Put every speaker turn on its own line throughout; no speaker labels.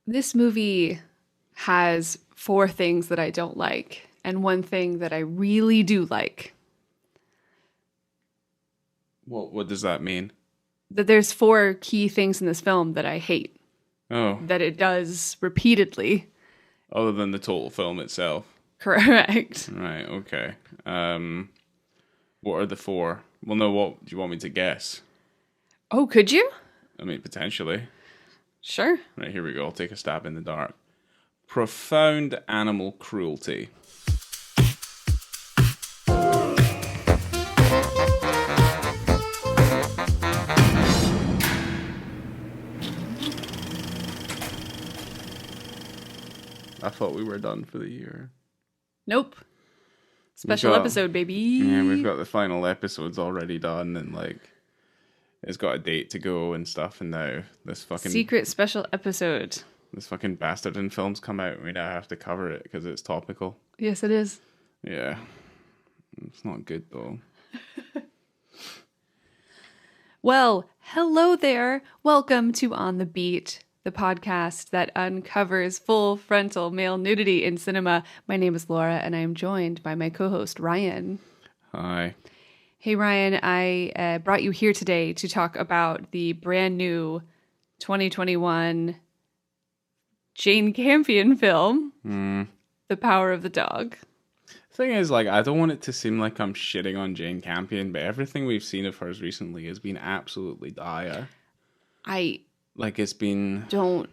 This movie has 4 things that I don't like, and 1 thing that I really do like.
What does that mean?
That there's 4 key things in this film that I hate.
Oh,
That it does repeatedly.
other than the total film itself.
Correct.
Right, okay. What are the 4? Well, no, what do you want me to guess?
Oh, could you?
I mean, potentially.
Sure.
Right, here we go. I'll take a stab in the dark. Profound animal cruelty. I thought we were done for the year.
Nope. Special episode, baby.
Yeah, we've got the final episodes already done, and it's got a date to go and stuff. And now this fucking
secret special episode.
This fucking bastard in films come out, and we now have to cover it because it's topical.
Yes, it is.
Yeah, it's not good though.
Well, hello there. Welcome to On the Beat, the podcast that uncovers full frontal male nudity in cinema. My name is Laura, and I am joined by my co-host, Ryan.
Hi.
Hey, Ryan. I brought you here today to talk about the brand new 2021 Jane Campion film, The Power of the Dog.
Thing is, I don't want it to seem like I'm shitting on Jane Campion, but everything we've seen of hers recently has been absolutely dire. It's been...
Don't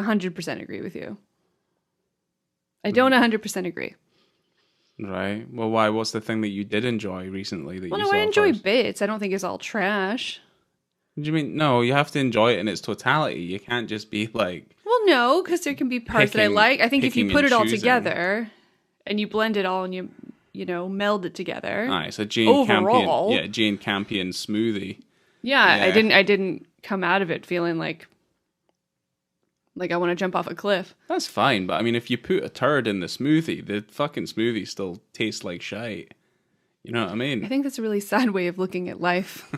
100% agree with you. I don't 100% agree.
Right. Well, why? What's the thing that you did enjoy recently that you saw
I enjoy
first?
bits. I don't think it's all trash.
What do you mean? No, you have to enjoy it in its totality. You can't just be like...
Well, no, because there can be parts that I like. I think if you put it all together and you blend it all and you meld it together.
Alright, so Jane
overall,
Campion. Yeah, Jane Campion smoothie.
Yeah, I didn't come out of it feeling like I want to jump off a cliff.
That's fine, but I mean, if you put a turd in the smoothie, the fucking smoothie still tastes like shite. You know what I mean?
I think that's a really sad way of looking at life.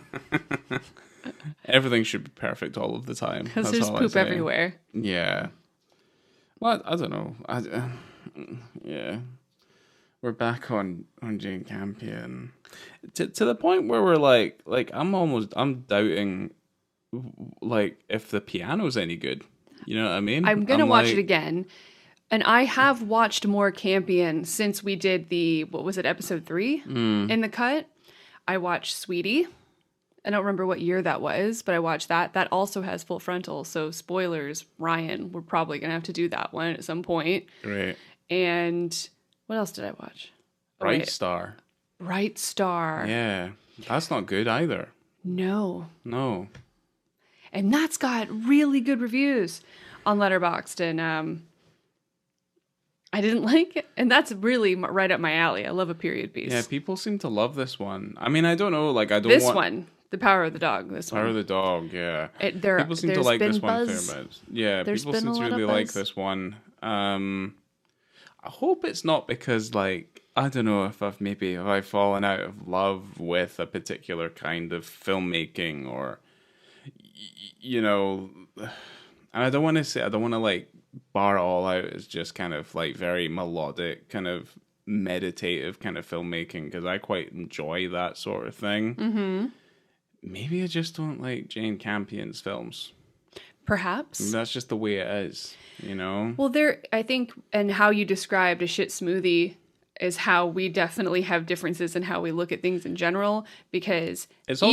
Everything should be perfect all of the time.
Because there's poop everywhere.
Yeah. Well, I don't know. Yeah. We're back on Jane Campion. To the point where we're I'm doubting if the piano's any good. You know what I mean?
I'm going to watch it again. And I have watched more Campion since we did episode 3 in the cut. I watched Sweetie. I don't remember what year that was, but I watched that. That also has full frontal. So spoilers, Ryan, we're probably going to have to do that one at some point.
Great.
And what else did I watch?
Bright Star.
Bright Star.
Yeah. That's not good either.
No.
And
that's got really good reviews on Letterboxd, and I didn't like it. And that's really right up my alley. I love a period piece.
Yeah, people seem to love this one. I mean, I don't know.
This one, The Power of the Dog.
Power of the Dog. Yeah.
People
seem to like this one fair bit. Yeah, people seem to really like this one. I hope it's not because I don't know if I've fallen out of love with a particular kind of filmmaking or. And I don't want to bar it all out as just kind of very melodic, kind of meditative kind of filmmaking, because I quite enjoy that sort of thing. Mm-hmm. Maybe I just don't like Jane Campion's films.
Perhaps.
That's just the way it is,
Well, I think, and how you described a shit smoothie is how we definitely have differences in how we look at things in general, because
it's not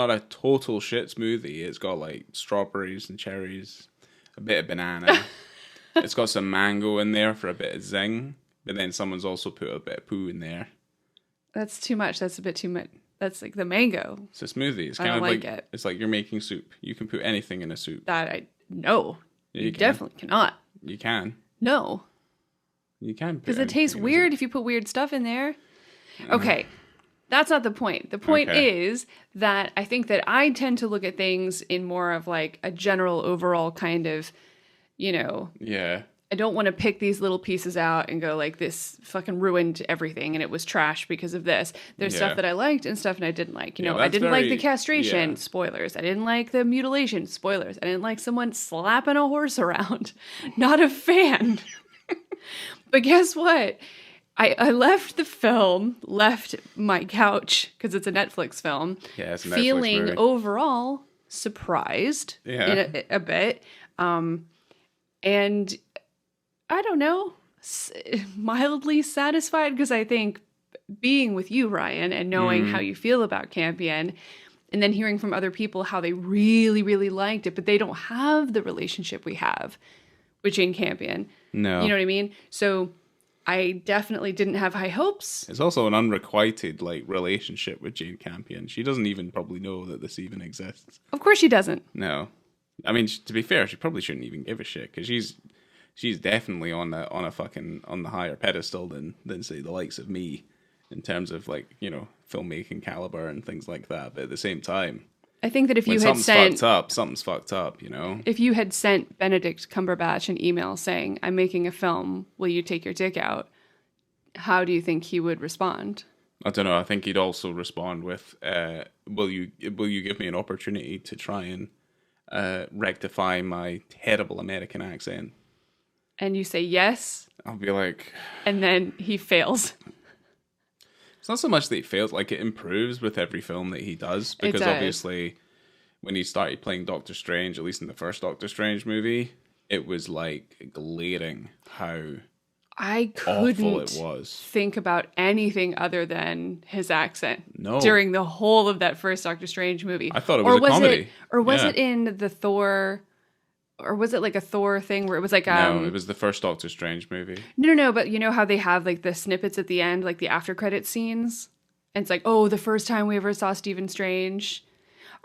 a total shit smoothie. It's got strawberries and cherries, a bit of banana. It's got some mango in there for a bit of zing, but then someone's also put a bit of poo in there.
That's too much. That's a bit too much. That's the mango.
It's a smoothie. It's
I don't like it.
It's like you're making soup. You can put anything in a soup.
No. Yeah, you definitely cannot.
You can.
No.
You can.
Because it tastes weird if you put weird stuff in there. Okay. That's not the point. The point is that I think that I tend to look at things in more of a general overall kind of,
Yeah.
I don't want to pick these little pieces out and go like, this fucking ruined everything and it was trash because of this. There's stuff that I liked and stuff that I didn't like. You know, I didn't like the castration, spoilers. I didn't like the mutilation, spoilers. I didn't like someone slapping a horse around. Not a fan. But guess what? I left the film, left my couch, because it's a Netflix film,
it's a Netflix
feeling
movie.
Overall surprised in a bit. And I don't know, mildly satisfied, because I think being with you, Ryan, and knowing how you feel about Campion, and then hearing from other people how they really, really liked it, but they don't have the relationship we have with Jane Campion.
No.
You know what I mean? So I definitely didn't have high hopes.
It's also an unrequited relationship with Jane Campion. She doesn't even probably know that this even exists.
Of course she doesn't.
No. I mean, to be fair, she probably shouldn't even give a shit, because she's definitely on the higher pedestal than say the likes of me in terms of filmmaking caliber and things like that. But at the same time,
I think that if you had
something's fucked up,
If you had sent Benedict Cumberbatch an email saying, "I'm making a film, will you take your dick out?" How do you think he would respond?
I don't know. I think he'd also respond with, "Will you give me an opportunity to try and rectify my terrible American accent?"
And you say yes.
I'll be like...
And then he fails.
It's not so much that he fails, it improves with every film that he does. Because obviously, when he started playing Doctor Strange, at least in the first Doctor Strange movie, it was glaring how awful it was.
Think about anything other than his accent.
No.
During the whole of that first Doctor Strange movie.
I thought it was a comedy.
Was it in the Thor... Or was it like a Thor thing where it was like...
No, it was the first Doctor Strange movie.
No, but you know how they have the snippets at the end, the after credit scenes? And it's like, oh, the first time we ever saw Stephen Strange.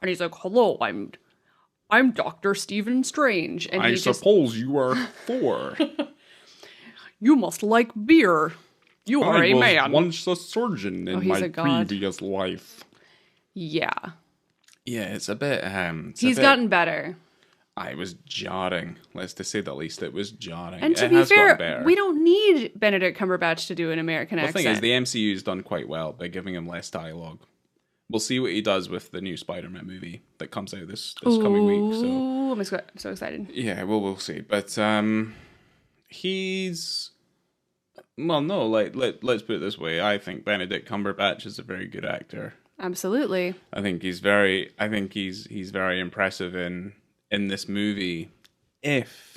And he's like, hello, I'm Dr. Stephen Strange. And
I suppose you are Thor.
You must like beer. You are a man.
I was once a surgeon in my previous life.
Yeah.
Yeah, it's a bit...
He's gotten better.
It was jarring. Let's to say the least, it was jarring.
And to be fair, we don't need Benedict Cumberbatch to do an American accent.
The thing is, the MCU's done quite well by giving him less dialogue. We'll see what he does with the new Spider-Man movie that comes out this coming week. So
I'm so excited.
Yeah, we'll see. But he's... Well, no, let's put it this way. I think Benedict Cumberbatch is a very good actor.
Absolutely.
I think he's very impressive in this movie, if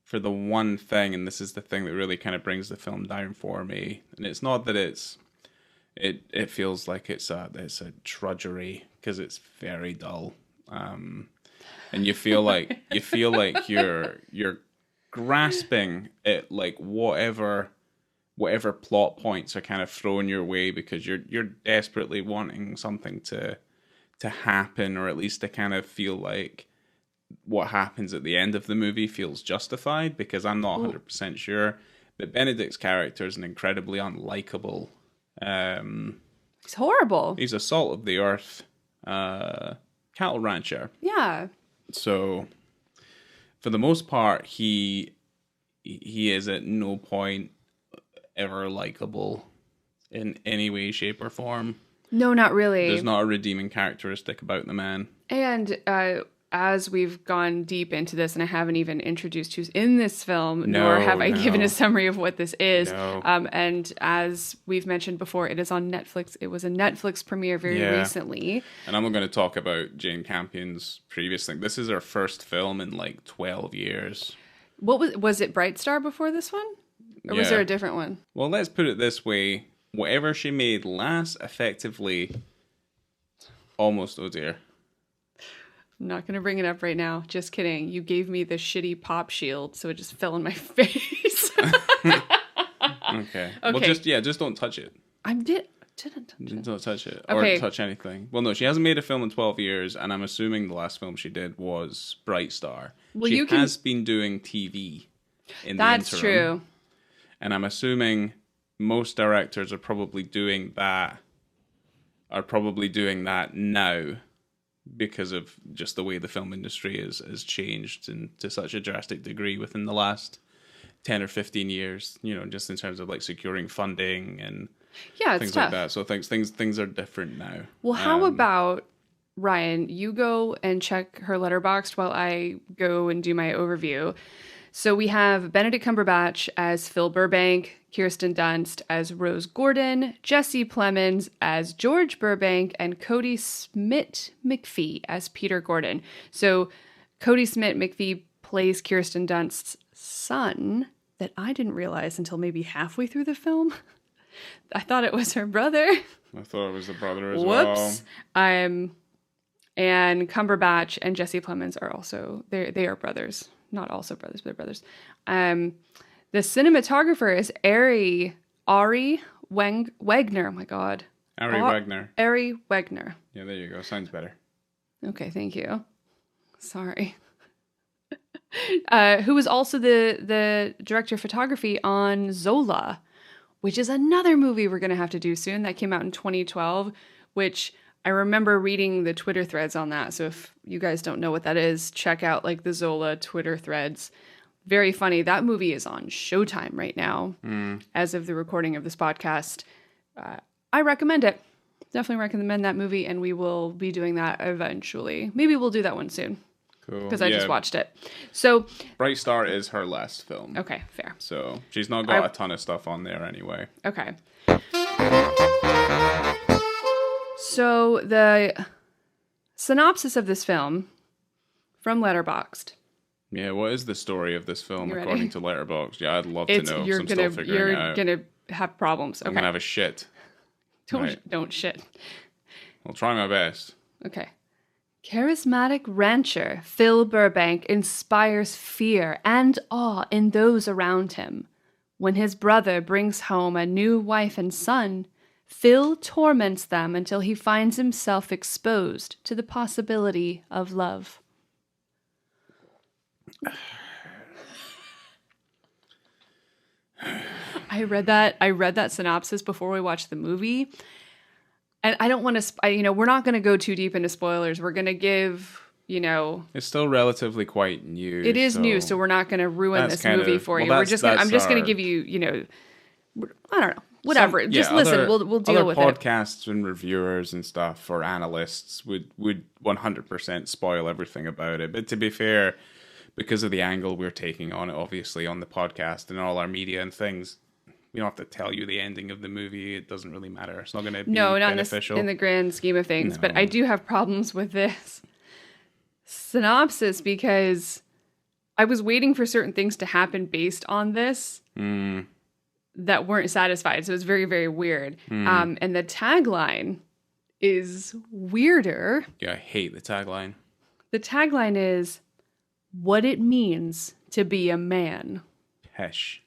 for the one thing, and this is the thing that really kind of brings the film down for me, and it's not that it feels like it's a drudgery, because it's very dull, and you feel like you're grasping at whatever plot points are kind of thrown your way, because you're desperately wanting something to happen, or at least to kind of feel like what happens at the end of the movie feels justified, because I'm not 100% sure. But Benedict's character is an incredibly unlikable...
he's horrible.
He's a salt of the earth cattle rancher.
Yeah.
So, for the most part, he is at no point ever likable in any way, shape, or form.
No, not really.
There's not a redeeming characteristic about the man.
And as we've gone deep into this, and I haven't even introduced who's in this film, nor have I given a summary of what this is.
No.
And as we've mentioned before, it is on Netflix. It was a Netflix premiere very recently.
And I'm not going to talk about Jane Campion's previous thing. This is her first film in 12 years.
What was it Bright Star before this one? Or was there a different one?
Well, let's put it this way. Whatever she made last, effectively, almost, oh dear.
I'm not going to bring it up right now. Just kidding. You gave me the shitty pop shield, so it just fell in my face.
Okay. Well, just don't touch it.
Didn't touch it.
Don't touch it.
Okay.
Or touch anything. Well, no, she hasn't made a film in 12 years, and I'm assuming the last film she did was Bright Star.
Well,
she has been doing TV in the interim.
That's true.
And I'm assuming most directors are probably doing that now, because of just the way the film industry has changed to such a drastic degree within the last 10 or 15 years, just in terms of like securing funding and things
tough.
like that. So things are different now.
Well, how about, Ryan, you go and check her Letterboxd while I go and do my overview. So we have Benedict Cumberbatch as Phil Burbank, Kirsten Dunst as Rose Gordon, Jesse Plemons as George Burbank, and Cody Smith-McPhee as Peter Gordon. So Cody Smith-McPhee plays Kirsten Dunst's son that I didn't realize until maybe halfway through the film. I thought it was her brother.
I thought it was the brother as well.
Whoops. And Cumberbatch and Jesse Plemons are also, they are brothers. Not also brothers, but they're brothers. The cinematographer is Ari Wegner. Oh my God.
Ari Wegner.
Ari Wegner.
Yeah, there you go. Sounds better.
Okay, thank you. Sorry. Who was also the director of photography on Zola, which is another movie we're going to have to do soon. That came out in 2012, which I remember reading the Twitter threads on that. So if you guys don't know what that is, check out like the Zola Twitter threads. Very funny. That movie is on Showtime right now as of the recording of this podcast. I recommend it. Definitely recommend that movie, and we will be doing that eventually. Maybe we'll do that one soon.
Cool.
Because I just watched it. So
Bright Star is her last film.
Okay, fair.
So she's not got a ton of stuff on there anyway.
Okay. So the synopsis of this film from Letterboxd.
Yeah, what is the story of this film according to Letterboxd? Yeah, I'd love
to
know.
You're gonna have problems. Okay.
I'm gonna have a shit.
Don't shit.
I'll try my best.
Okay. Charismatic rancher Phil Burbank inspires fear and awe in those around him. When his brother brings home a new wife and son, Phil torments them until he finds himself exposed to the possibility of love. I read that synopsis before we watched the movie. And I don't want to, we're not going to go too deep into spoilers. We're going to give,
It's still relatively quite new.
It is new, so we're not going to ruin this movie for you. I'm just going to give you, I don't know. Whatever. Just listen. We'll deal with it.
Other podcasts and reviewers and stuff or analysts would 100% spoil everything about it. But to be fair, because of the angle we're taking on it, obviously on the podcast and all our media and things, we don't have to tell you the ending of the movie. It doesn't really matter. It's not going to be beneficial.
Not in the grand scheme of things. No. But I do have problems with this synopsis because I was waiting for certain things to happen based on this. That weren't satisfied. So it was very, very weird. And the tagline is weirder.
Yeah, I hate the tagline.
The tagline is, what it means to be a man.
Pesh.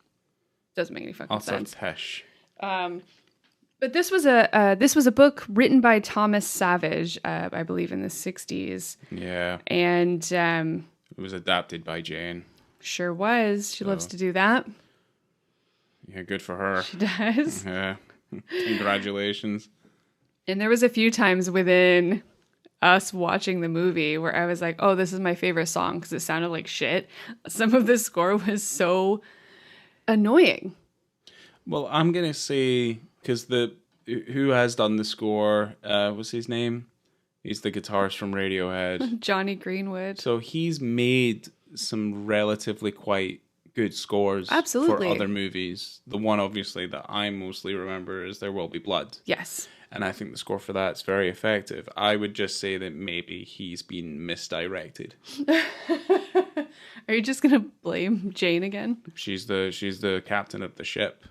Doesn't make any fucking sense.
Pesh.
But this was a book written by Thomas Savage, I believe in the 60s.
Yeah.
And
it was adapted by Jane.
Sure was. She loves to do that.
Yeah, good for her.
She does.
Yeah. Congratulations.
And there was a few times within us watching the movie where I was like, oh, this is my favorite song because it sounded like shit. Some of the score was so annoying.
Well, I'm going to say, because who has done the score, what's his name? He's the guitarist from Radiohead.
Johnny Greenwood.
So he's made some relatively quite good scores
for
other movies. The one, obviously, that I mostly remember is There Will Be Blood.
Yes.
And I think the score for that's very effective. I would just say that maybe he's been misdirected.
Are you just going to blame Jane again?
She's the captain of the ship.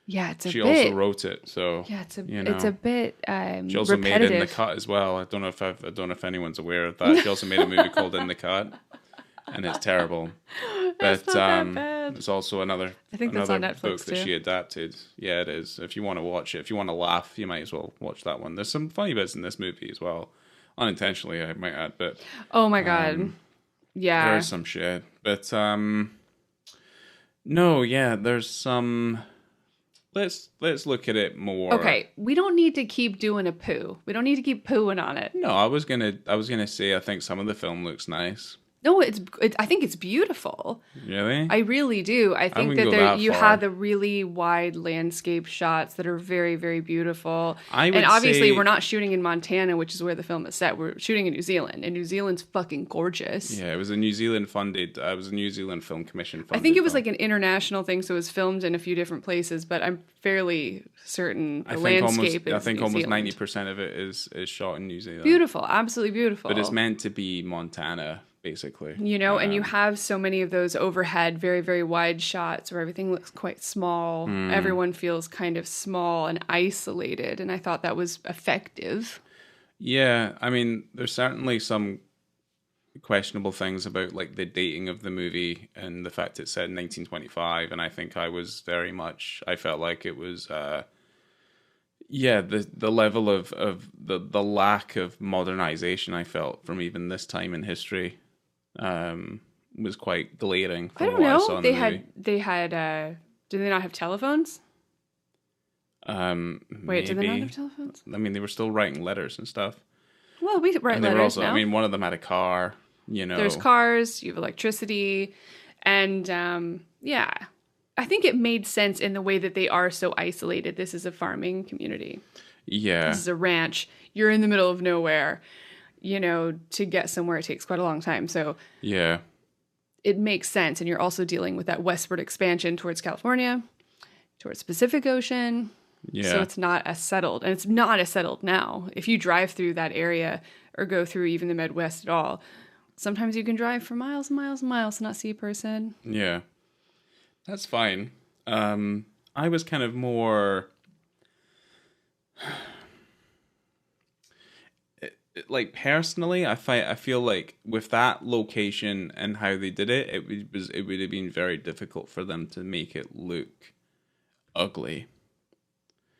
Yeah,
she also wrote it, so
yeah, it's a bit
she also
repetitive.
made In the Cut as well. I don't know if anyone's aware of that. She also made a movie called In the Cut, and it's terrible. But
not that bad.
It's also another
that's on Netflix
book that
too.
she adapted. Yeah, it is. If you want to watch it, if you want to laugh, you might as well watch that one. There's some funny bits in this movie as well, unintentionally, I might add. But
oh my god, yeah,
there's some shit. But no, yeah, there's some. Let's look at it more.
Okay, we don't need to keep doing a poo. We don't need to keep pooing on it.
No, I was gonna say I think some of the film looks nice.
No, I think it's beautiful.
Really?
I really do. I think
wouldn't
that
go that
you
far.
have the really wide landscape shots that are very, very beautiful.
I would
And obviously,
say-
we're not shooting in Montana, which is where the film is set. We're shooting in New Zealand, and New Zealand's fucking gorgeous.
Yeah, it was a New Zealand funded. It was a New Zealand Film Commission funded.
I think it was
film.
like an international thing, so it was filmed in a few different places. But I'm fairly certain the landscape is
I think
New
almost
Zealand.
90% of it is shot in New Zealand.
Beautiful, absolutely beautiful.
But it's meant to be Montana, basically.
You know, and you have so many of those overhead, very, very wide shots where everything looks quite small. Everyone feels kind of small and isolated, and I thought that was effective.
Yeah, I mean, there's certainly some questionable things about like the dating of the movie and the fact it's set in 1925, and I think I felt like it was the level of the lack of modernization I felt from even this time in history was quite glaring.
I don't know. They had did they not have telephones? Wait, did they not have telephones?
I mean, they were still writing letters and stuff.
Well, we write
And they
letters
were also,
now.
I mean, one of them had a car, you know.
There's cars, you have electricity, and I think it made sense in the way that they are so isolated. This is a farming community.
Yeah.
This is a ranch. You're in the middle of nowhere. You know, to get somewhere, it takes quite a long time. So
Yeah.
it makes sense. And you're also dealing with that westward expansion towards California, towards Pacific Ocean.
Yeah.
So it's not as settled. And it's not as settled now. If you drive through that area or go through even the Midwest at all, sometimes you can drive for miles and miles and miles and not see a person.
Yeah. That's fine. I was kind of more like personally, I feel like with that location and how they did it, it would have been very difficult for them to make it look ugly.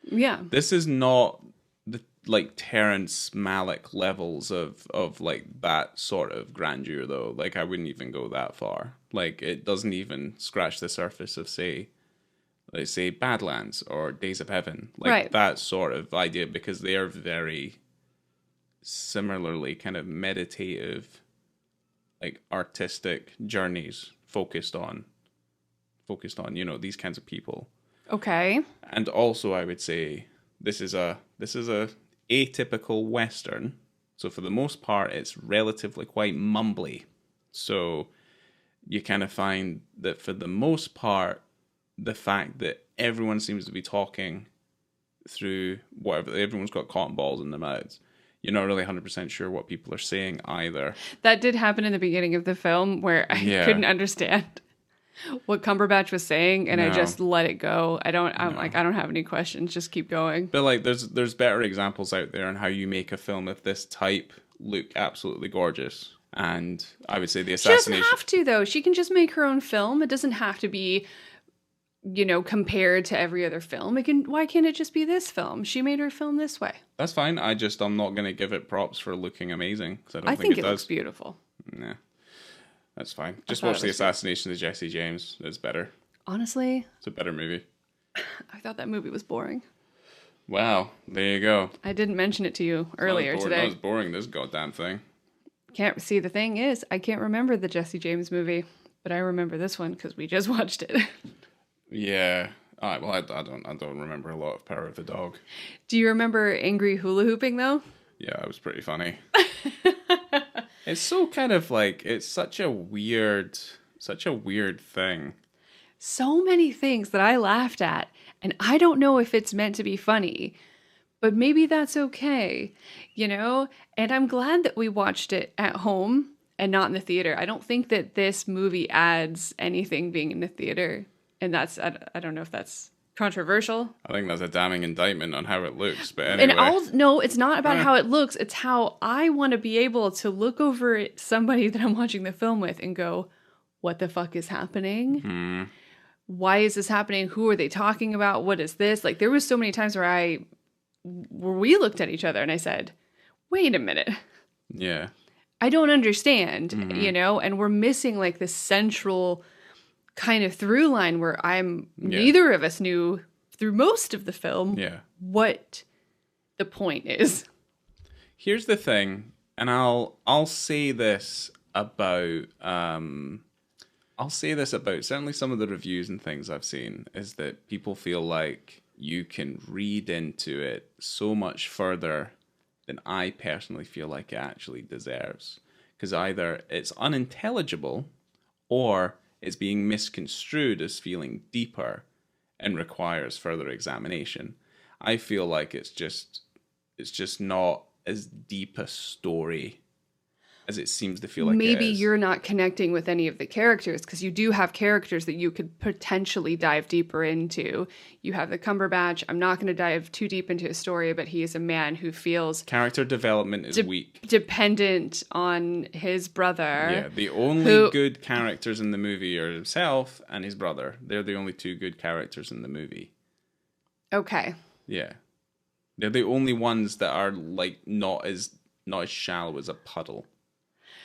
Yeah.
This is not the like Terrence Malick levels of like that sort of grandeur though. Like I wouldn't even go that far. Like it doesn't even scratch the surface of say Badlands or Days of Heaven. Like
right.
That sort of idea, because they are very similarly kind of meditative, like artistic journeys focused on, you know, these kinds of people.
Okay.
And also I would say this is a atypical Western. So for the most part it's relatively quite mumbly. So you kind of find that for the most part the fact that everyone seems to be talking through whatever, everyone's got cotton balls in their mouths. You're not really 100% sure what people are saying either.
That did happen in the beginning of the film where I couldn't understand what Cumberbatch was saying, and I just let it go. I don't have any questions. Just keep going.
But like, there's better examples out there on how you make a film of this type look absolutely gorgeous. And I would say the assassination.
She doesn't have to though. She can just make her own film. It doesn't have to be, you know, compared to every other film. Why can't it just be this film? She made her film this way.
That's fine. I'm not going to give it props for looking amazing, because I
think
it
it
does.
Looks beautiful.
Nah, that's fine. Just watch The Assassination of Jesse James. It's better.
Honestly,
it's a better movie.
I thought that movie was boring.
Wow, there you go.
I didn't mention it to you earlier today.
That was boring, this goddamn thing.
Can't see. The thing is, I can't remember the Jesse James movie, but I remember this one because we just watched it.
Yeah. All right, well, I don't remember a lot of Power of the Dog.
Do you remember Angry Hula Hooping though?
Yeah, it was pretty funny. It's so kind of like, it's such a weird thing.
So many things that I laughed at, and I don't know if it's meant to be funny, but maybe that's okay, you know? And I'm glad that we watched it at home and not in the theater. I don't think that this movie adds anything being in the theater. And that's, I don't know if that's controversial.
I think that's a damning indictment on how it looks, but anyway.
And no, it's not about how it looks. It's how I want to be able to look over at somebody that I'm watching the film with and go, what the fuck is happening? Why is this happening? Who are they talking about? What is this? Like, there was so many times where we looked at each other and I said, wait a minute.
Yeah.
I don't understand, you know? And we're missing like this central kind of through line where neither of us knew through most of the film what the point is.
Here's the thing, and I'll say this about I'll say this about certainly some of the reviews and things I've seen is that people feel like you can read into it so much further than I personally feel like it actually deserves. Because either it's unintelligible or it's being misconstrued as feeling deeper and requires further examination. I feel like it's just not as deep a story as it seems to feel like
maybe
it is.
you're not connecting with any of the characters, because you do have characters that you could potentially dive deeper into. You have the Cumberbatch. I'm not going to dive too deep into his story, but he is a man who feels
Character development is weak.
Dependent on his brother.
Yeah, the only good characters in the movie are himself and his brother. They're the only two good characters in the movie.
Okay.
Yeah. They're the only ones that are like not as shallow as a puddle.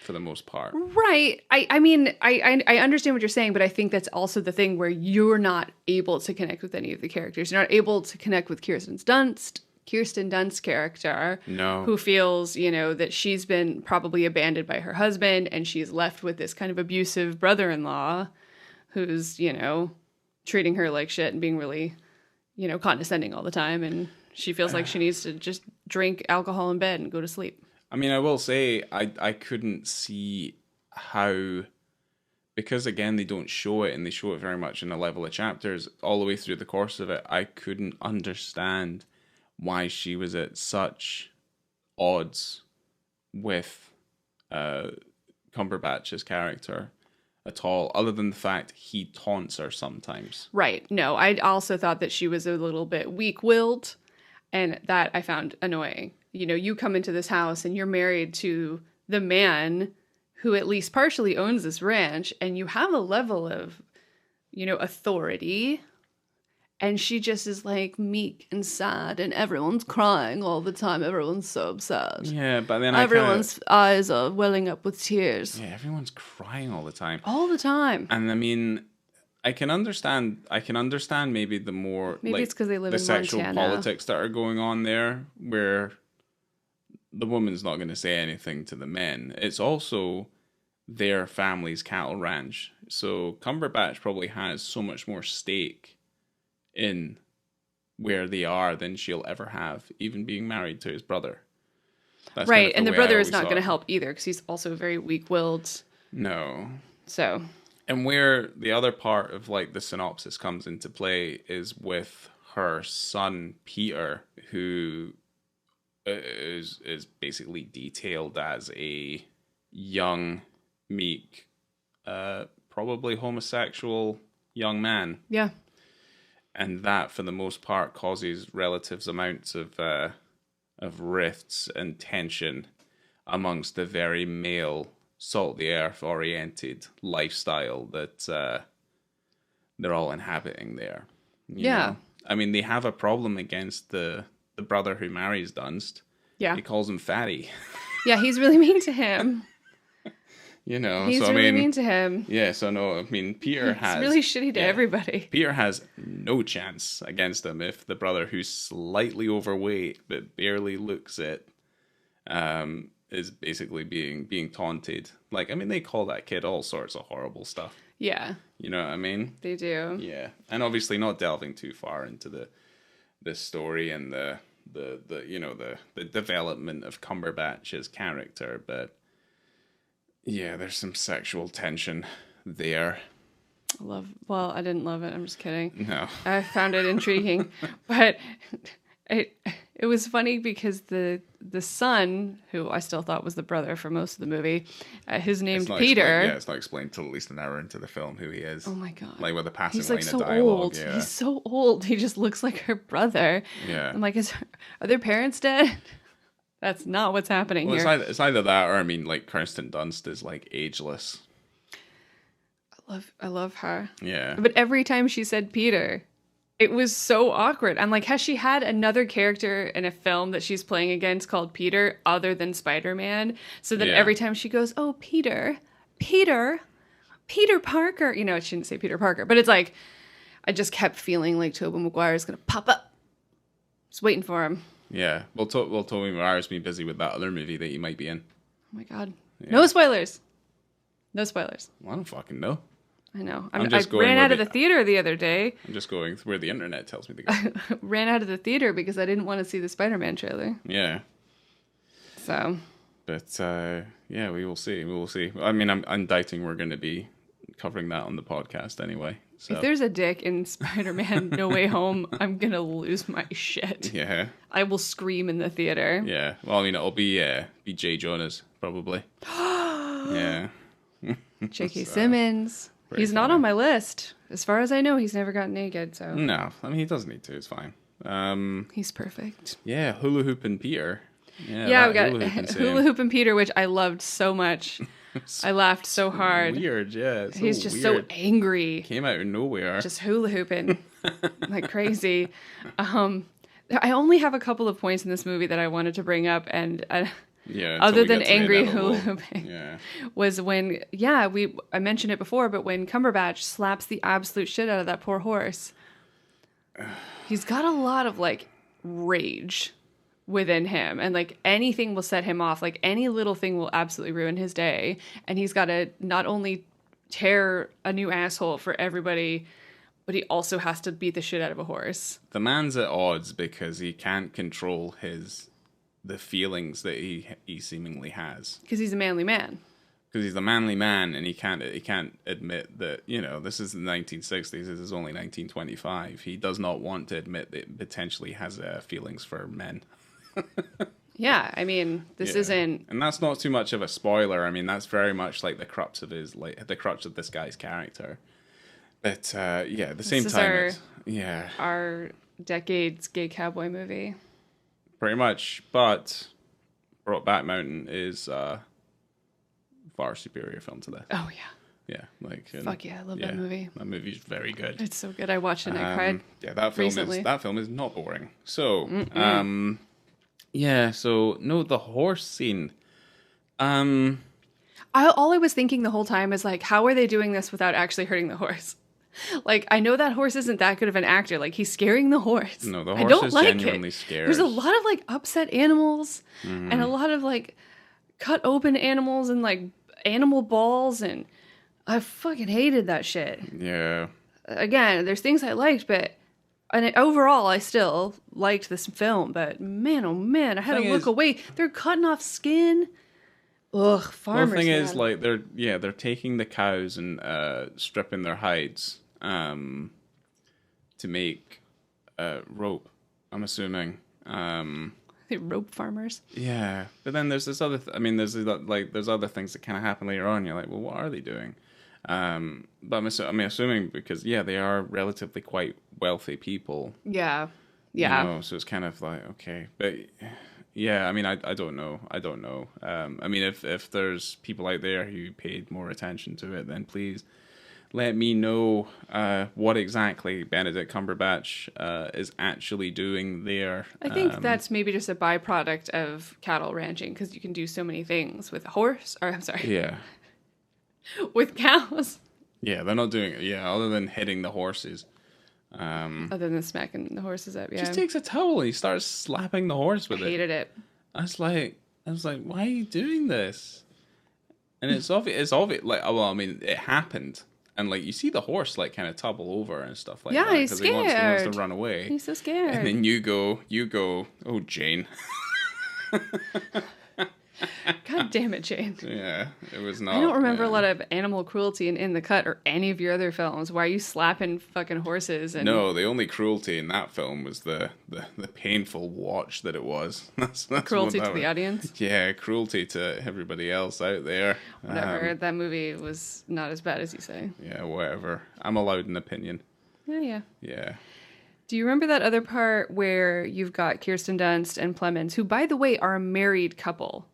For the most part.
Right. I mean, I understand what you're saying, but I think that's also the thing where you're not able to connect with any of the characters. You're not able to connect with Kirsten Dunst's character.
No.
Who feels, you know, that she's been probably abandoned by her husband and she's left with this kind of abusive brother-in-law who's, you know, treating her like shit and being really, you know, condescending all the time. And she feels like she needs to just drink alcohol in bed and go to sleep.
I mean, I will say, I couldn't see how, because again, they don't show it, and they show it very much in a level of chapters, all the way through the course of it, I couldn't understand why she was at such odds with Cumberbatch's character at all, other than the fact he taunts her sometimes.
Right. No, I also thought that she was a little bit weak-willed, and that I found annoying. You know, you come into this house and you're married to the man who at least partially owns this ranch, and you have a level of, you know, authority. And she just is like meek and sad, and everyone's crying all the time. Everyone's so upset.
Yeah, but then
everyone's eyes are welling up with tears.
Yeah, everyone's crying all the time.
All the time.
And I mean, I can understand maybe the more
maybe it's because they live in Montana.
The sexual politics that are going on there, where the woman's not going to say anything to the men. It's also their family's cattle ranch. So Cumberbatch probably has so much more stake in where they are than she'll ever have, even being married to his brother. That's
right,
kind of
and the brother is not going to help either, because he's also very weak-willed.
No.
So.
And where the other part of like the synopsis comes into play is with her son Peter, who is basically detailed as a young, meek, probably homosexual young man.
Yeah.
And that, for the most part, causes relative amounts of rifts and tension amongst the very male, salt-the-earth oriented lifestyle that they're all inhabiting there. You know? I mean, they have a problem against the brother who marries Dunst.
Yeah.
He calls him fatty.
Yeah, he's really mean to him.
You know,
he's really mean to him.
Yeah, so no, I mean, Peter has...
It's really shitty to everybody.
Peter has no chance against him if the brother, who's slightly overweight but barely looks it, is basically being taunted. Like, I mean, they call that kid all sorts of horrible stuff.
Yeah.
You know what I mean?
They do.
Yeah. And obviously not delving too far into the story and the development of Cumberbatch's character, but yeah, there's some sexual tension there.
I didn't love it. I'm just kidding.
No.
I found it intriguing, but it was funny because the son, who I still thought was the brother for most of the movie, his name's Peter.
It's not explained till at least an hour into the film who he is.
Oh my god!
Like with a passing
he's
line
like
of
so
dialogue.
old.
Yeah.
He's so old. He just looks like her brother.
Yeah.
I'm like, are their parents dead? That's not what's happening here.
It's either that, or I mean, like Kirsten Dunst is like ageless.
I love her.
Yeah.
But every time she said Peter, it was so awkward. I'm like, has she had another character in a film that she's playing against called Peter other than Spider-Man? So that every time she goes, oh, Peter Parker. You know, she didn't say Peter Parker, but it's like, I just kept feeling like Tobey Maguire is going to pop up. Just waiting for him.
Yeah. Well, Tobey Maguire's been busy with that other movie that he might be in.
Oh my God.
Yeah.
No spoilers. No spoilers.
I don't fucking know.
I know.
I'm
I
just going
ran
where
out of the theater the other day.
I'm just going where the internet tells me to go.
Ran out of the theater because I didn't want to see the Spider-Man trailer.
Yeah.
So.
But, yeah, we will see. We will see. I mean, I'm doubting we're going to be covering that on the podcast anyway. So.
If there's a dick in Spider-Man No Way Home, I'm going to lose my shit.
Yeah.
I will scream in the theater.
Yeah. Well, I mean, it'll be Jay Jonas, probably. Yeah.
J.K. Simmons. He's not on my list. As far as I know, he's never gotten naked, so.
No. I mean, he doesn't need to. It's fine.
He's perfect.
Yeah. Hula Hoop and Peter.
Yeah, we got Hula Hoop and Peter, which I loved so much. I laughed so hard.
Weird, yeah.
He's just so angry.
Came out of nowhere.
Just hula hooping like crazy. I only have a couple of points in this movie that I wanted to bring up, and other than angry hula hooping, was when I mentioned it before, but when Cumberbatch slaps the absolute shit out of that poor horse. He's got a lot of like rage within him, and like anything will set him off. Like any little thing will absolutely ruin his day, and he's got to not only tear a new asshole for everybody, but he also has to beat the shit out of a horse.
The man's at odds because he can't control the feelings that he seemingly has.
Because he's a manly man.
Because he's a manly man, and he can't admit that, this is the 1960s. This is only 1925. He does not want to admit that he potentially has feelings for men.
Yeah, I mean, this isn't,
and that's not too much of a spoiler. I mean, that's very much like the crux of this guy's character. But at the same time,
our decade's gay cowboy movie,
pretty much. But Brokeback Mountain is far superior film to that.
Oh yeah.
Yeah,
fuck yeah, I love that movie.
That movie's very good.
It's so good. I watched it and I cried.
Yeah, that film is not boring. So, the horse scene.
All I was thinking the whole time is like, how are they doing this without actually hurting the horse? Like, I know that horse isn't that good of an actor. Like, he's scaring the horse.
No, the horse is genuinely scared.
There's a lot of, like, upset animals and a lot of, like, cut open animals and, like, animal balls. And I fucking hated that shit.
Yeah.
Again, there's things I liked, but overall, I still liked this film. But, man, oh, man, I had to look away. They're cutting off skin. Ugh, farmers.
The thing is, like, they're taking the cows and stripping their hides to make rope. I'm assuming.
Rope farmers.
Yeah, but then there's this other. There's other things that kind of happen later on. You're like, well, what are they doing? But I'm assuming because they are relatively quite wealthy people.
Yeah.
So it's kind of like okay, but. Yeah, I mean, I don't know. If there's people out there who paid more attention to it, then please let me know what exactly Benedict Cumberbatch is actually doing there.
I think that's maybe just a byproduct of cattle ranching, because you can do so many things with a horse. Or, I'm sorry.
Yeah.
With cows.
Yeah, they're not doing it. Yeah, other than hitting the horses.
Other than smacking the horses up,
Just takes a towel and he starts slapping the horse with it.
I hated it.
I was like, why are you doing this? And it's obvious. Like, it happened, and like you see the horse like kind of topple over and stuff like that.
Yeah, he's scared.
He wants to run away.
He's so scared.
And then you go, oh Jane.
God damn it, Jane.
Yeah, it was not.
I don't remember a lot of animal cruelty in The Cut or any of your other films. Why are you slapping fucking horses?
No, the only cruelty in that film was the painful watch that it was. That's
cruelty to the audience?
Yeah, cruelty to everybody else out there.
Whatever, that movie was not as bad as you say.
Yeah, whatever. I'm allowed an opinion.
Yeah.
Yeah.
Do you remember that other part where you've got Kirsten Dunst and Plemons, who, by the way, are a married couple?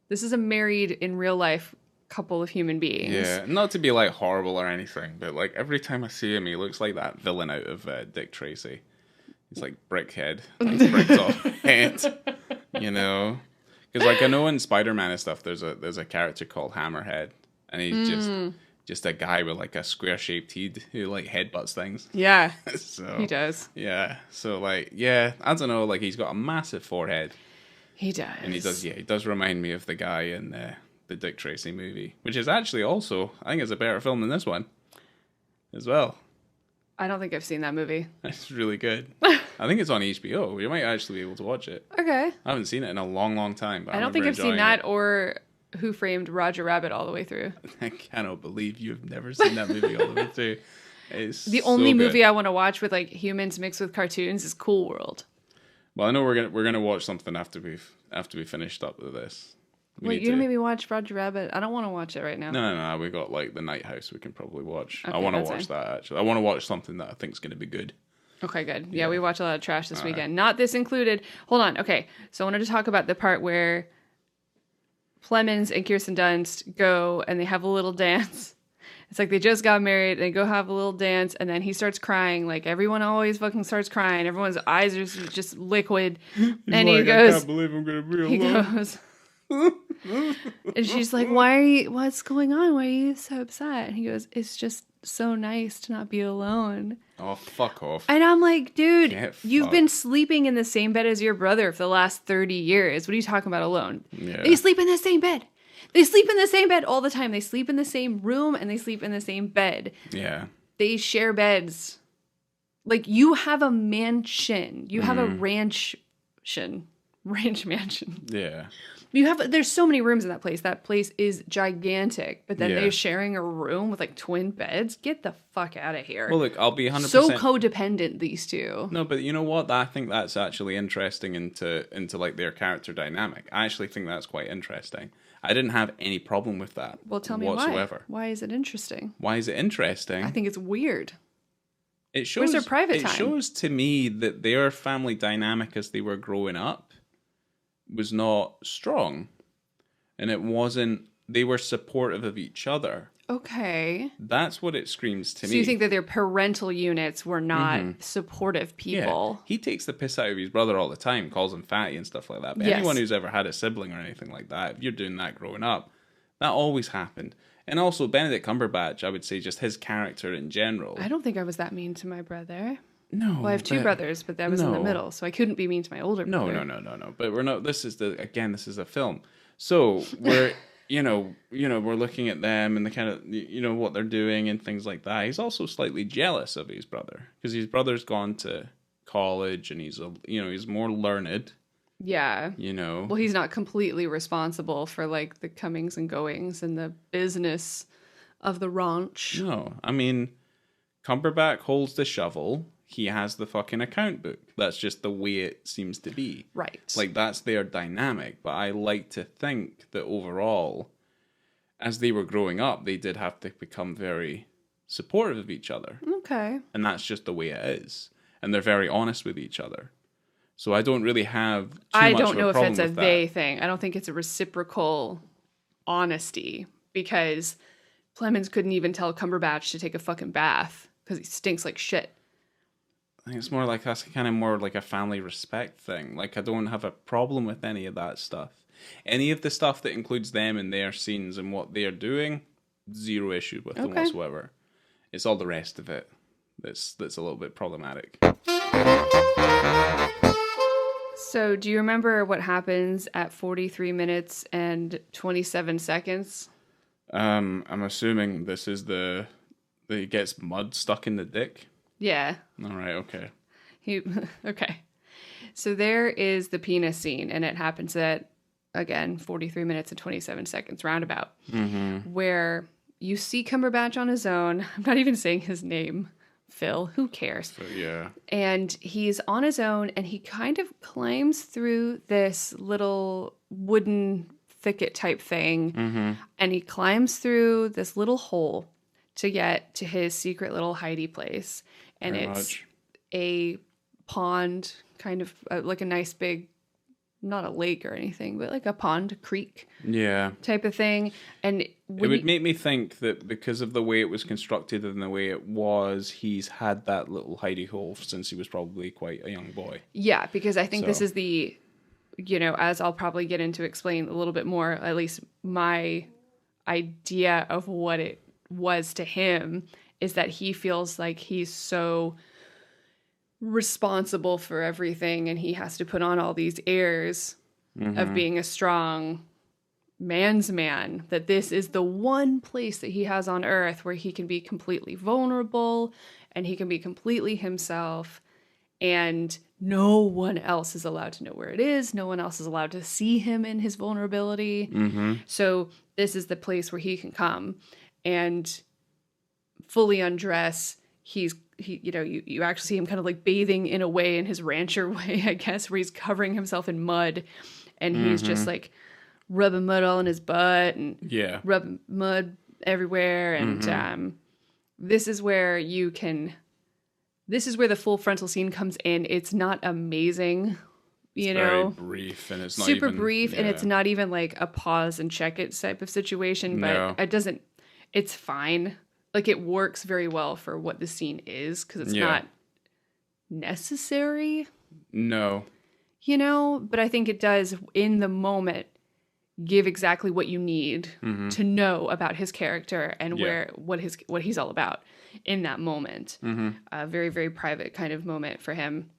This is a married, in real life, couple of human beings.
Yeah, not to be, like, horrible or anything, but, like, every time I see him, he looks like that villain out of Dick Tracy. He's, like, brickhead. Like, bricked off head. You know? Because, like, I know in Spider-Man and stuff, there's a character called Hammerhead, and he's just a guy with, like, a square-shaped head who, like, headbutts things.
Yeah,
so,
he does.
Yeah, so, like, I don't know, like, he's got a massive forehead.
He does.
And he does remind me of the guy in the Dick Tracy movie, which is actually also, I think it's a better film than this one as well.
I don't think I've seen that movie.
It's really good. I think it's on HBO. You might actually be able to watch it.
Okay.
I haven't seen it in a long, long time. But
I don't think I've seen that or Who Framed Roger Rabbit all the way through.
I cannot believe you've never seen that movie all the way through. It's
the only movie I want to watch with like humans mixed with cartoons is Cool World.
Well, I know we're gonna watch something after we finished up with this.
Wait, you're gonna maybe watch Roger Rabbit? I don't want to watch it right now.
No. We got like The Night House we can probably watch.
Okay,
I want to watch that actually. I want to watch something that I think is gonna be good.
Okay, good. Yeah, we watch a lot of trash this weekend. Not this included. Hold on. Okay, so I wanted to talk about the part where Plemons and Kirsten Dunst go and they have a little dance. It's like they just got married, they go have a little dance, and then he starts crying. Like, everyone always fucking starts crying. Everyone's eyes are just liquid. And he goes... I can't believe I'm going to be alone. He goes... and she's like, what's going on? Why are you so upset? And he goes, it's just so nice to not be alone.
Oh, fuck off.
And I'm like, dude, you've been sleeping in the same bed as your brother for the last 30 years. What are you talking about alone?
Yeah.
They sleep in the same bed. They sleep in the same bed all the time. They sleep in the same room and they sleep in the same bed.
Yeah.
They share beds. Like, you have a mansion. You have a ranch mansion.
Yeah.
There's so many rooms in that place. That place is gigantic. But then they're sharing a room with like twin beds. Get the fuck out of here.
Well, look, I'll be 100%.
So codependent, these two.
No, but you know what? I think that's actually interesting into like their character dynamic. I actually think that's quite interesting. I didn't have any problem with that.
Well, tell me
whatsoever.
Why is it interesting?
Why is it interesting?
I think it's weird.
It shows
Where's their private time?
It shows to me that their family dynamic as they were growing up was not strong. And it wasn't, they were supportive of each other.
Okay.
That's what it screams to me.
So you think that their parental units were not supportive people?
Yeah. He takes the piss out of his brother all the time, calls him fatty and stuff like that. But anyone who's ever had a sibling or anything like that, if you're doing that growing up, that always happened. And also Benedict Cumberbatch, I would say just his character in general.
I don't think I was that mean to my brother.
No.
Well, I have two brothers, but that was in the middle, so I couldn't be mean to my older brother.
No. But we're not, this is a film. So we're... we're looking at them and the kind of, what they're doing and things like that. He's also slightly jealous of his brother because his brother's gone to college and he's more learned.
Yeah.
Well,
he's not completely responsible for like the comings and goings and the business of the ranch.
No, I mean, Cumberbatch holds the shovel. He has the fucking account book. That's just the way it seems to be.
Right.
Like, that's their dynamic. But I like to think that overall, as they were growing up, they did have to become very supportive of each other.
Okay.
And that's just the way it is. And they're very honest with each other. So I don't really have too
I
much
don't know
of a
if
problem
it's a
with
they
that.
thing. I don't think it's a reciprocal honesty because Plemons couldn't even tell Cumberbatch to take a fucking bath because he stinks like shit.
I think it's more like that's kind of more like a family respect thing. Like, I don't have a problem with any of that stuff. Any of the stuff that includes them and their scenes and what they're doing, zero issue with them whatsoever. It's all the rest of it that's a little bit problematic.
So, do you remember what happens at 43 minutes and 27 seconds?
I'm assuming this is that he gets mud stuck in the dick.
Yeah.
All right, okay.
Okay. So there is the penis scene, and it happens at, again, 43 minutes and 27 seconds, roundabout, where you see Cumberbatch on his own. I'm not even saying his name. Phil, who cares?
So, yeah.
And he's on his own, and he kind of climbs through this little wooden thicket type thing, and he climbs through this little hole to get to his secret little hidey place. And it's a pond, kind of like a nice big, not a lake or anything, but like a pond, a creek type of thing. And
it would make me think that because of the way it was constructed and the way it was, he's had that little hidey hole since he was probably quite a young boy.
Yeah, because I think this is the, as I'll probably get into explain a little bit more, at least my idea of what it was to him is that he feels like he's so responsible for everything and he has to put on all these airs of being a strong man's man, that this is the one place that he has on Earth where he can be completely vulnerable and he can be completely himself, and no one else is allowed to know where it is. No one else is allowed to see him in his vulnerability. So this is the place where he can come and fully undress. You actually see him kind of like bathing in a way, in his rancher way, I guess, where he's covering himself in mud, and he's just like rubbing mud all in his butt and rubbing mud everywhere. And this is where the full frontal scene comes in. It's not amazing, it's
very brief, and it's not
super
even,
brief, and it's not even like a pause and check it type of situation, but it's fine. Like, it works very well for what the scene is, because it's not necessary.
No.
But I think it does, in the moment, give exactly what you need to know about his character and what he's all about in that moment. A very, very private kind of moment for him.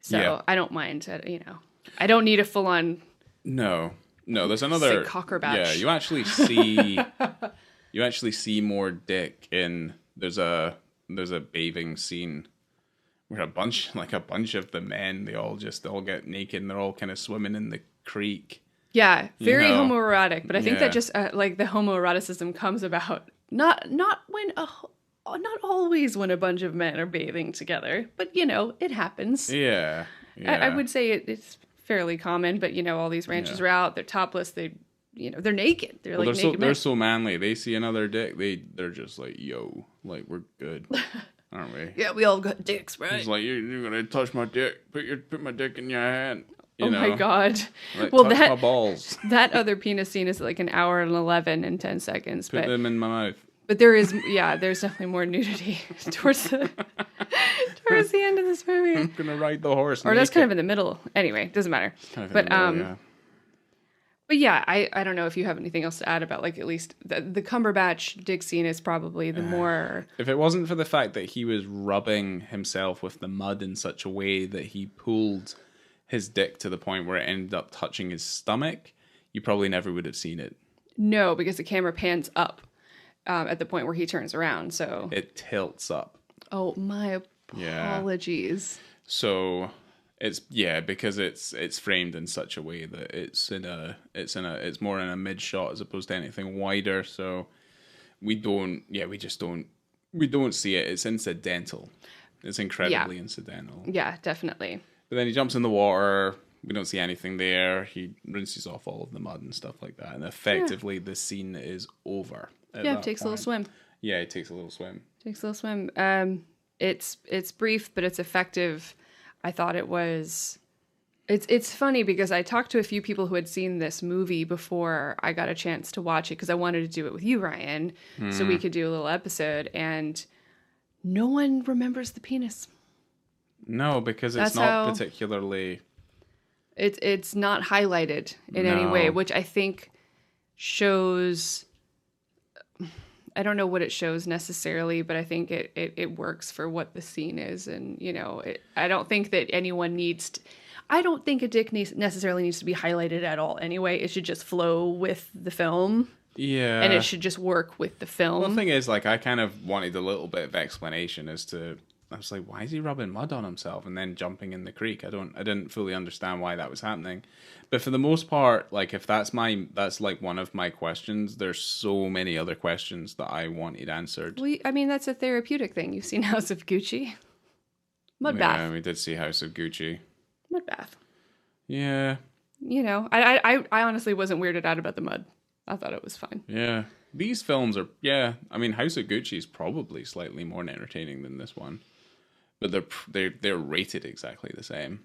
So I don't mind. I don't need a full on.
No. There's another
Cumberbatch.
Yeah, you actually see more dick in. There's a bathing scene where a bunch of the men, they all get naked and they're all kind of swimming in the creek.
Yeah, very homoerotic, but I think that just like the homoeroticism comes about not always when a bunch of men are bathing together, but it happens.
Yeah.
I would say it's fairly common, but all these ranchers are out, they're topless, they're naked. They're naked men.
They're so manly. They see another dick, they're just like, yo, like, we're good, aren't we?
Yeah, we all got dicks, right?
It's like, you're gonna touch my dick. Put my dick in your hand.
My God.
Like,
well,
touch my balls.
That other penis scene is like an hour and 11 and 10 seconds.
Put them in my mouth.
But there's definitely more nudity towards the end of this movie.
I'm gonna ride the horse.
Or that's kind of in the middle. Anyway, doesn't matter. But I don't know if you have anything else to add about, like, at least the Cumberbatch dick scene is probably the more.
If it wasn't for the fact that he was rubbing himself with the mud in such a way that he pulled his dick to the point where it ended up touching his stomach, you probably never would have seen it. No,
because the camera pans up at the point where he turns around, so
it tilts up.
Oh, my apologies.
So it's because it's framed in such a way that it's more in a mid shot as opposed to anything wider. So we don't see it. It's incidental. It's incredibly incidental.
Yeah, definitely.
But then he jumps in the water. We don't see anything there. He rinses off all of the mud and stuff like that. And effectively, the scene is over.
Takes a little swim.
Yeah, it takes a little swim.
It's brief, but it's effective. I thought it was. It's funny because I talked to a few people who had seen this movie before I got a chance to watch it, because I wanted to do it with you, Ryan, so we could do a little episode, and no one remembers the penis.
No, because it's not particularly.
It's not highlighted in any way, which I think shows. I don't know what it shows necessarily, but I think it works for what the scene is, and I don't think that anyone needs. I don't think a dick necessarily needs to be highlighted at all. Anyway, it should just flow with the film. Yeah, and it should just work with the film.
Well, the thing is, like, I kind of wanted a little bit of explanation as to. I was like, why is he rubbing mud on himself and then jumping in the creek? I didn't fully understand why that was happening. But for the most part, like, if that's like one of my questions, there's so many other questions that I wanted answered.
Well, I mean, that's a therapeutic thing. You've seen House of Gucci. Mud bath.
Yeah, we did see House of Gucci.
Mud bath.
Yeah.
I honestly wasn't weirded out about the mud. I thought it was fine.
Yeah. These films are, I mean, House of Gucci is probably slightly more entertaining than this one. But they're rated exactly the same.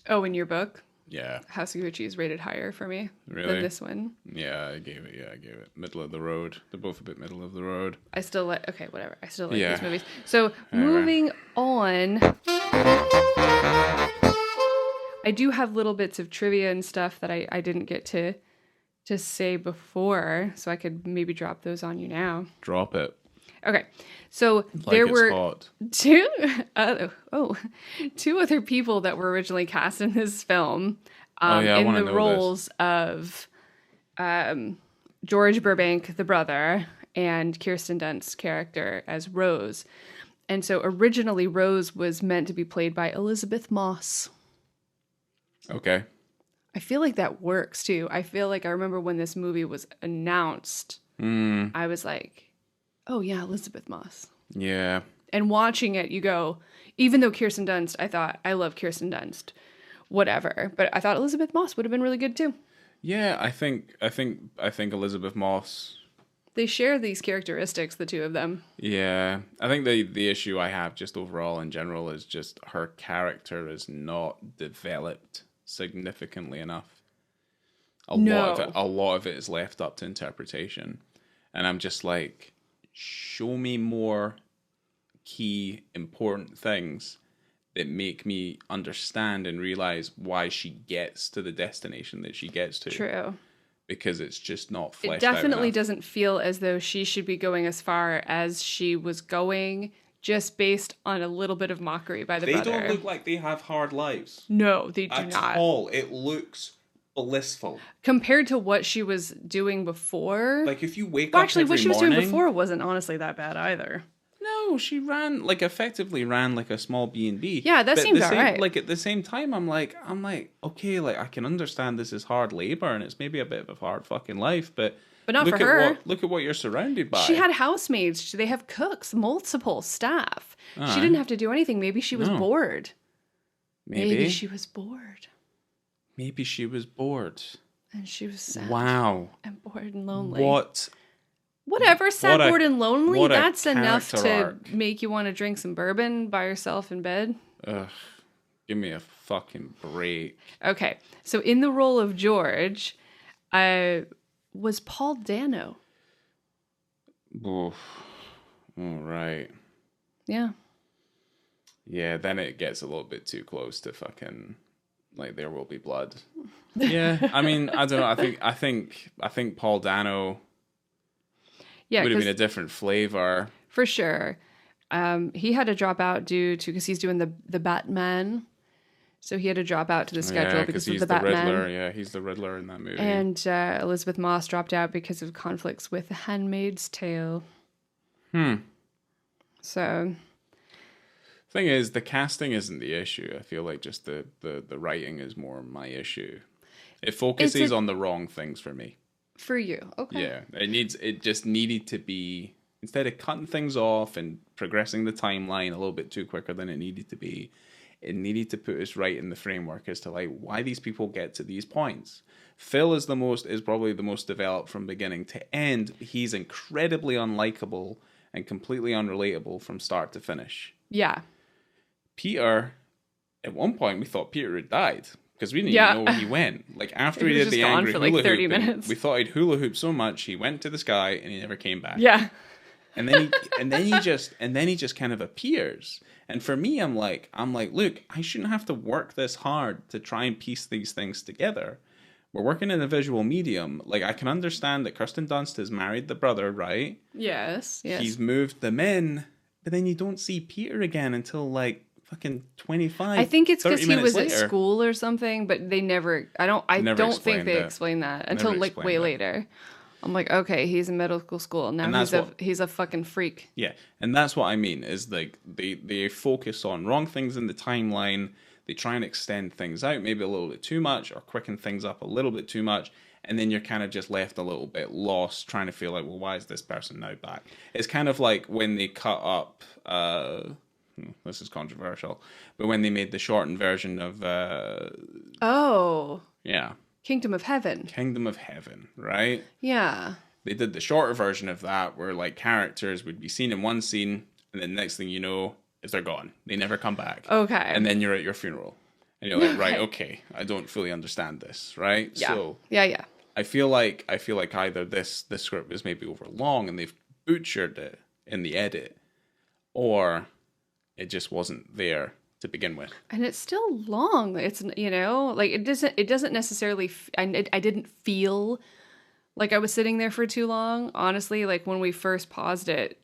Oh, in your book?
Yeah.
House of Gucci is rated higher for me than this one.
Yeah, I gave it. Middle of the road. They're both a bit middle of the road.
I still like these movies. So, moving on. I do have little bits of trivia and stuff that I didn't get to say before, so I could maybe drop those on you now.
Drop it.
Okay, so there were two other people that were originally cast in this film in the roles of George Burbank, the brother, and Kirsten Dunst's character as Rose. And so originally Rose was meant to be played by Elizabeth Moss.
Okay.
I feel like that works too. I feel like I remember when this movie was announced, I was like, oh yeah, Elizabeth Moss.
Yeah.
And watching it, you go, even though Kirsten Dunst, I love Kirsten Dunst, whatever. But I thought Elizabeth Moss would have been really good too.
Yeah, I think Elizabeth Moss.
They share these characteristics, the two of them.
Yeah, I think the issue I have just overall in general is just her character is not developed significantly enough. A lot of it is left up to interpretation, and I'm just like, show me more key important things that make me understand and realize why she gets to the destination that she gets to.
True.
Because it's just not fleshed out.
It definitely doesn't feel as though she should be going as far as she was going, just based on a little bit of mockery by the brother.
They don't look like they have hard lives.
No, they do not.
At all. It looks blissful.
Compared to what she was doing before.
Like if you wake up
actually,
every
what she was
morning,
doing before wasn't honestly that bad either.
No, she effectively ran like a small B&B.
Yeah, that seems alright.
Like at the same time, I'm like, okay, like I can understand this is hard labor and it's maybe a bit of a hard fucking life, but
not for her.
Look at what you're surrounded by.
She had housemaids. They have cooks, multiple staff. She didn't have to do anything. Maybe she was bored. Maybe she was bored.
Maybe she was bored.
And she was sad.
Wow.
And bored and lonely.
Whatever,
sad, bored, and lonely, that's enough to
arc.
Make you want to drink some bourbon by yourself in bed.
Ugh, give me a fucking break.
Okay, so in the role of George, was Paul Dano.
Oof. All right.
Yeah.
Yeah, then it gets a little bit too close to fucking, like, There Will Be Blood. Yeah, I mean, I don't know. I think Paul Dano...
Yeah,
would have been a different flavor.
For sure. He had to drop out because he's doing the Batman. So he had to drop out to the schedule because of the Batman.
Riddler. Yeah, he's the Riddler in that movie.
And Elizabeth Moss dropped out because of conflicts with The Handmaid's Tale. So...
Thing is, the casting isn't the issue. I feel like just the writing is more my issue. It focuses on the wrong things for me.
For you, okay.
Yeah, it just needed to be, instead of cutting things off and progressing the timeline a little bit too quicker than it needed to be, it needed to put us right in the framework as to like why these people get to these points. Phil is probably the most developed from beginning to end. He's incredibly unlikable and completely unrelatable from start to finish.
Yeah.
Peter, at one point we thought Peter had died. Because we didn't even know where he went. Like after he did the angry hula hoop, 30 minutes. We thought he'd hula hoop so much he went to the sky and he never came back.
Yeah.
And then he just kind of appears. And for me, I'm like, look, I shouldn't have to work this hard to try and piece these things together. We're working in a visual medium. Like I can understand that Kirsten Dunst has married the brother, right?
Yes.
He's moved them in, but then you don't see Peter again until like fucking 25.
I think it's because he was
later.
at school or something, but they never. I don't think they explained that until like way later. I'm like, okay, he's in medical school now. He's a fucking freak.
Yeah, and that's what I mean. Is like they focus on wrong things in the timeline. They try and extend things out maybe a little bit too much, or quicken things up a little bit too much, and then you're kind of just left a little bit lost, trying to feel like, well, why is this person now back? It's kind of like when they cut up. This is controversial, but when they made the shortened version of
Kingdom of Heaven, right?
Yeah, they did the shorter version of that where like characters would be seen in one scene and then next thing you know is they're gone, they never come back.
Okay.
And then you're at your funeral and you're like, right, okay, I don't fully understand this, right?
Yeah.
So I feel like either this script is maybe over long and they've butchered it in the edit, or it just wasn't there to begin with.
And it's still long. It's, like it doesn't necessarily, I didn't feel like I was sitting there for too long. Honestly, like when we first paused it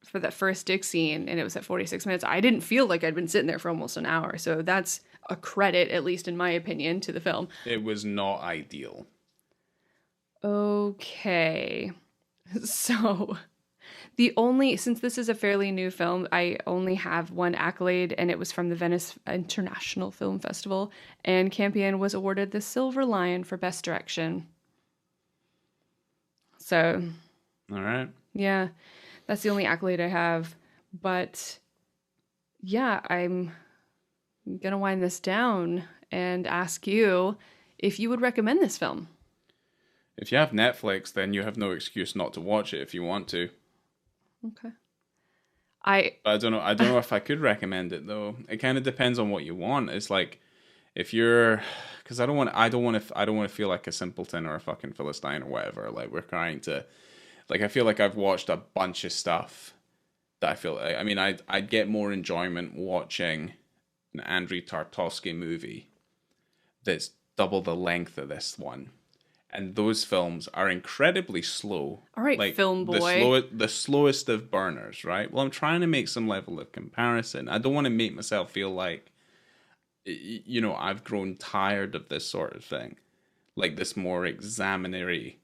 for that first dick scene and it was at 46 minutes, I didn't feel like I'd been sitting there for almost an hour. So that's a credit, at least in my opinion, to the film.
It was not ideal.
Okay. So since this is a fairly new film, I only have one accolade, and it was from the Venice International Film Festival, and Campion was awarded the Silver Lion for Best Direction. So,
All right.
yeah, that's the only accolade I have. But yeah, I'm going to wind this down and ask you if you would recommend this film.
If you have Netflix, then you have no excuse not to watch it if you want to.
Okay.
But I don't know if I could recommend it though. It kind of depends on what you want. It's like if you're, because I don't want to feel like a simpleton or a fucking philistine or whatever. Like we're trying to, like I feel like I've watched a bunch of stuff that I feel. I mean, I'd get more enjoyment watching an Andrei Tarkovsky movie that's double the length of this one. And those films are incredibly slow.
All right,
like
film boy.
The slowest of burners, right? Well, I'm trying to make some level of comparison. I don't want to make myself feel like, I've grown tired of this sort of thing. Like this more examinary,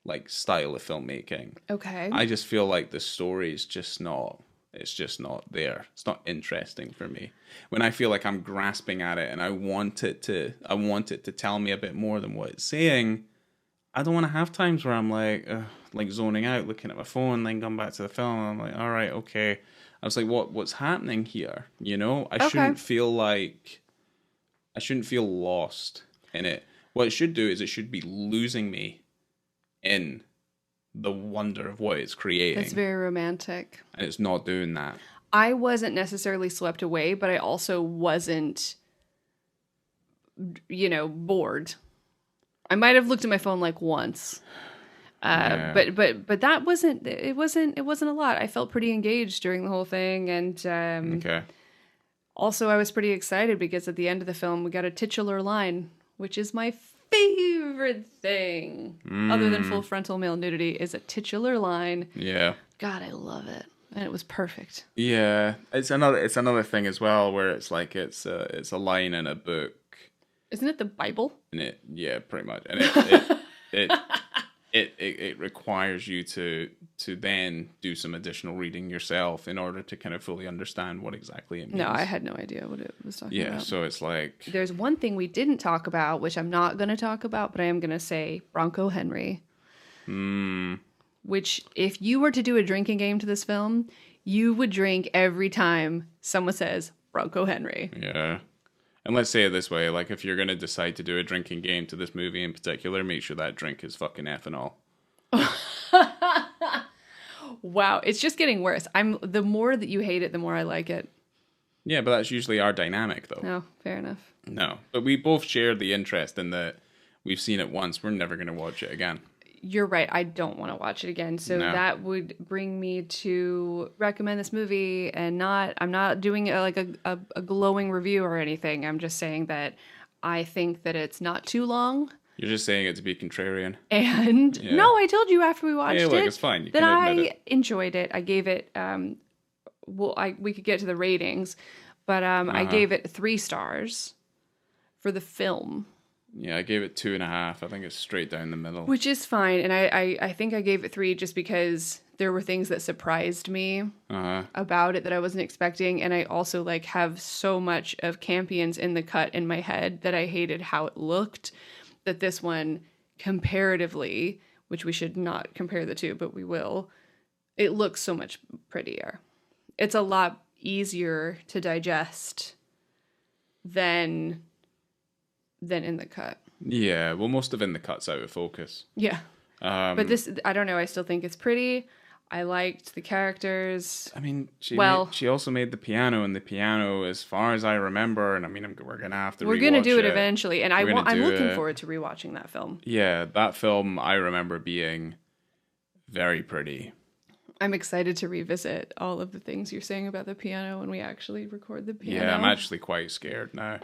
like, style of filmmaking.
Okay.
I just feel like the story is just not there. It's not interesting for me. When I feel like I'm grasping at it and I want it to tell me a bit more than what it's saying, I don't want to have times where I'm like zoning out, looking at my phone, then going back to the film. And I'm like, all right, okay. I was like, what's happening here? I shouldn't feel lost in it. What it should do is it should be losing me in the wonder of what it's creating.
That's very romantic.
And it's not doing that.
I wasn't necessarily swept away, but I also wasn't, bored. I might have looked at my phone like once, but that wasn't a lot. I felt pretty engaged during the whole thing, and
okay.
Also I was pretty excited because at the end of the film we got a titular line, which is my favorite thing, other than full frontal male nudity, is a titular line.
Yeah.
God, I love it, and it was perfect.
Yeah, it's another thing as well where it's like it's a line in a book.
Isn't it the Bible?
And yeah, pretty much. And it requires you to then do some additional reading yourself in order to kind of fully understand what exactly it means.
No, I had no idea what it was talking about.
Yeah, so it's like...
There's one thing we didn't talk about, which I'm not going to talk about, but I am going to say Bronco Henry. Which, if you were to do a drinking game to this film, you would drink every time someone says Bronco Henry.
Yeah. And let's say it this way, like if you're going to decide to do a drinking game to this movie in particular, make sure that drink is fucking ethanol.
Wow, it's just getting worse. The more that you hate it, the more I like it.
Yeah, but that's usually our dynamic though.
No, fair enough.
No, but we both share the interest in that we've seen it once, we're never going to watch it again.
You're right, I don't want to watch it again. So that would bring me to recommend this movie, and I'm not doing a glowing review or anything. I'm just saying that I think that it's not too long.
You're just saying it to be contrarian.
And no, I told you after we watched it.
It's fine. You
that
can admit
I enjoyed it. I gave it we could get to the ratings, but I gave it 3 stars for the film.
Yeah, I gave it 2.5. I think it's straight down the middle.
Which is fine. And I think I gave it 3 just because there were things that surprised me about it that I wasn't expecting. And I also have so much of Campion's In the Cut in my head that I hated how it looked, that this one comparatively, which we should not compare the two, but we will, it looks so much prettier. It's a lot easier to digest than In the Cut.
Yeah, well, most of In the Cut's out of focus.
Yeah. But this, I don't know, I still think it's pretty. I liked the characters.
I mean, she also made the piano, and the piano, as far as I remember, and I mean, we're going to have to rewatch it.
We're going to do it eventually, and I'm looking forward to rewatching that film.
Yeah, that film, I remember being very pretty.
I'm excited to revisit all of the things you're saying about the piano when we actually record the piano.
Yeah, I'm actually quite scared now.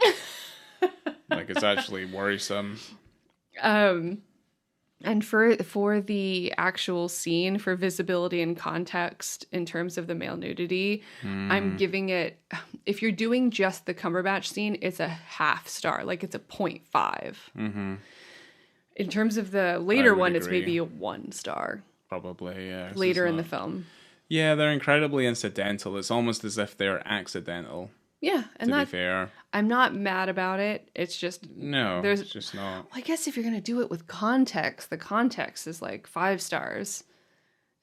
It's actually worrisome.
And for the actual scene, for visibility and context in terms of the male nudity, I'm giving it, if you're doing just the Cumberbatch scene, it's a 0.5 star. It's a 0.5. In terms of the later one, it's
agree.
maybe a 1 star.
Probably, yeah.
Later in the film.
Yeah, they're incredibly incidental. It's almost as if they're accidental.
Yeah, and
to be fair,
I'm not mad about it. It's just
it's just not.
Well, I guess if you're gonna do it with context, the context is like 5 stars,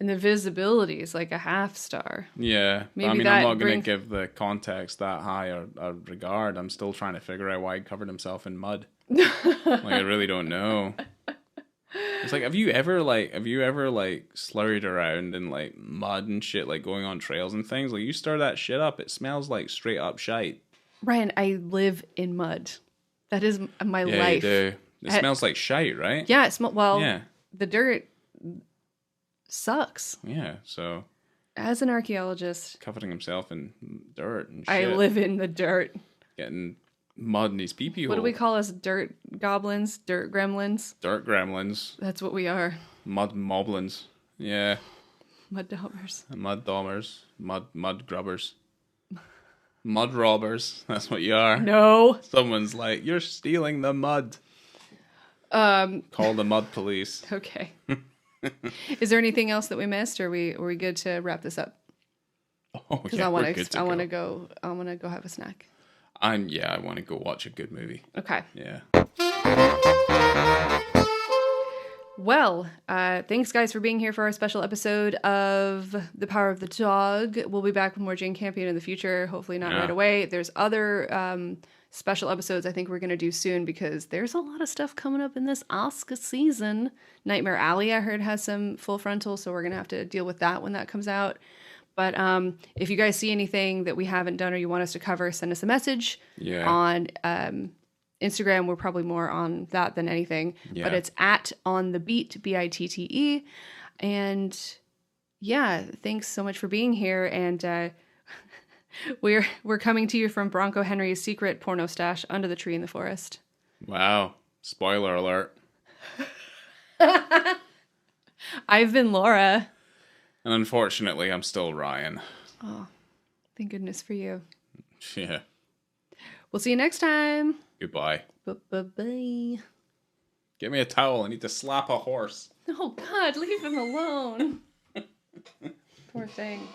and the visibility is like a 1/2 star.
Yeah,
Maybe
I mean,
that
I'm not going to give the context that high a regard. I'm still trying to figure out why he covered himself in mud. Like, I really don't know. It's like, have you ever slurried around in like mud and shit, like going on trails and things? Like, you stir that shit up, it smells like straight up shite.
Ryan, I live in mud. That is my life.
You do. It smells like shite, right?
Yeah, it smells. Well, yeah. The dirt sucks.
Yeah, so
as an archaeologist,
covering himself in dirt and shit.
I live in the dirt.
Getting mud in his pee-pee hole.
What do we call us? Dirt goblins? Dirt gremlins?
Dirt gremlins.
That's what we are.
Mud moblins. Yeah.
Mud daubers.
Mud daubers. Mud grubbers. Mud robbers. That's what you are.
No.
Someone's like, you're stealing the mud. Call the mud police.
Okay. Is there anything else that we missed, or are we good to wrap this up?
Oh, yeah, I want to
go have a snack.
I want to go watch a good movie.
Okay.
Yeah.
Well, thanks guys for being here for our special episode of The Power of the Dog. We'll be back with more Jane Campion in the future. Hopefully not right away. There's other special episodes I think we're going to do soon because there's a lot of stuff coming up in this Oscar season. Nightmare Alley, I heard, has some full frontal, so we're going to have to deal with that when that comes out. But if you guys see anything that we haven't done or you want us to cover, send us a message on Instagram. We're probably more on that than anything. Yeah. But it's @onthebeat, BiTTE. And yeah, thanks so much for being here. And we're coming to you from Bronco Henry's secret porno stash under the tree in the forest.
Wow. Spoiler alert.
I've been Laura.
And unfortunately, I'm still Ryan.
Oh, thank goodness for you.
Yeah.
We'll see you next time.
Goodbye.
Bye-bye.
Get me a towel. I need to slap a horse.
Oh, God, leave him alone. Poor thing.